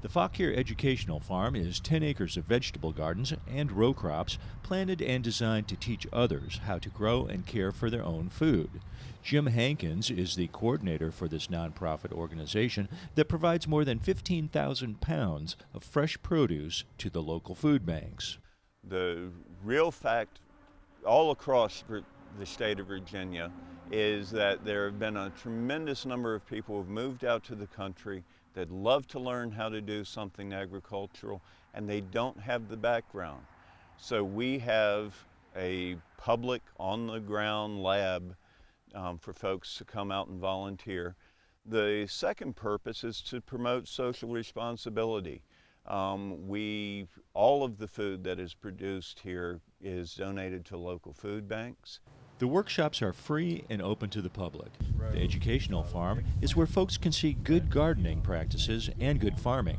The Fauquier Educational Farm is 10 acres of vegetable gardens and row crops planted and designed to teach others how to grow and care for their own food. Jim Hankins is the coordinator for this nonprofit organization that provides more than 15,000 pounds of fresh produce to the local food banks. The real fact all across the state of Virginia is that there have been a tremendous number of people who have moved out to the country that love to learn how to do something agricultural, and they don't have the background. So we have a public on-the-ground lab for folks to come out and volunteer. The second purpose is to promote social responsibility. All of the food that is produced here is donated to local food banks. The workshops are free and open to the public. The educational farm is where folks can see good gardening practices and good farming.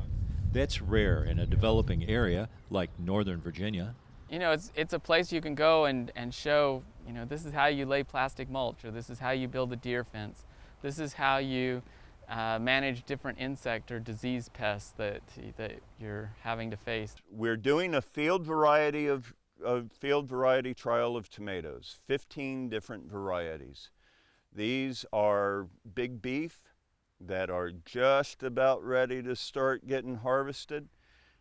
That's rare in a developing area like Northern Virginia. You know, it's a place you can go and show, you know, this is how you lay plastic mulch, or this is how you build a deer fence. This is how you manage different insect or disease pests that you're having to face. We're doing a field variety trial of tomatoes, 15 different varieties. These are big beef that are just about ready to start getting harvested.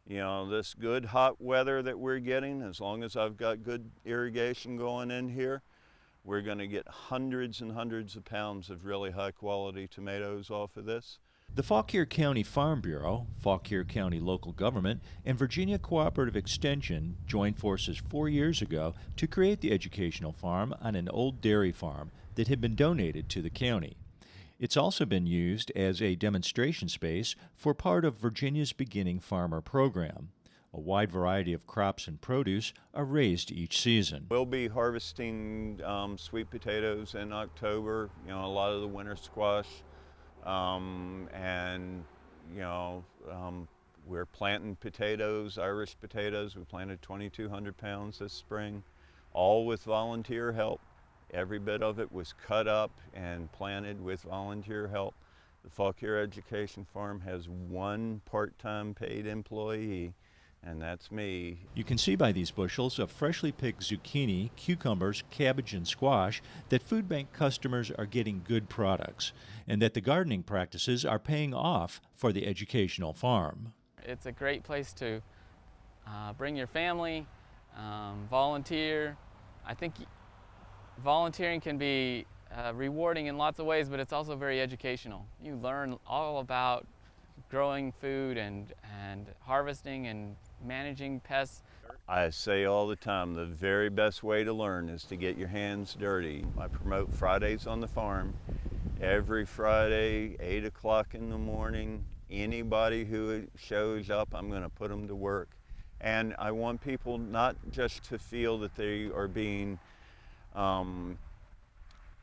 You know, this good hot weather that we're getting, as long as I've got good irrigation going in here, we're going to get hundreds and hundreds of pounds of really high quality tomatoes off of this. The Fauquier County Farm Bureau, Fauquier County Local Government, and Virginia Cooperative Extension joined forces 4 years ago to create the educational farm on an old dairy farm that had been donated to the county. It's also been used as a demonstration space for part of Virginia's Beginning Farmer program. A wide variety of crops and produce are raised each season. We'll be harvesting sweet potatoes in October, you know, a lot of the winter squash. We're planting potatoes, Irish potatoes. We planted 2,200 pounds this spring, all with volunteer help. Every bit of it was cut up and planted with volunteer help. The Fauquier Education Farm has one part-time paid employee, and that's me. You can see by these bushels of freshly picked zucchini, cucumbers, cabbage, and squash that food bank customers are getting good products and that the gardening practices are paying off for the educational farm. It's a great place to bring your family, volunteer. I think volunteering can be rewarding in lots of ways, but it's also very educational. You learn all about growing food and harvesting and managing pests. I say all the time, the very best way to learn is to get your hands dirty. I promote Fridays on the farm. Every Friday, 8 o'clock in the morning, anybody who shows up, I'm going to put them to work. And I want people not just to feel that they are being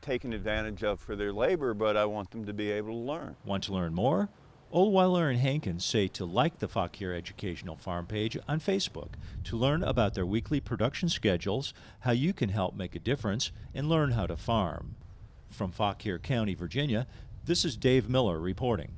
taken advantage of for their labor, but I want them to be able to learn. Want to learn more? Oldweiler and Hankins say to like the Fauquier Educational Farm page on Facebook to learn about their weekly production schedules, how you can help make a difference, and learn how to farm. From Fauquier County, Virginia, this is Dave Miller reporting.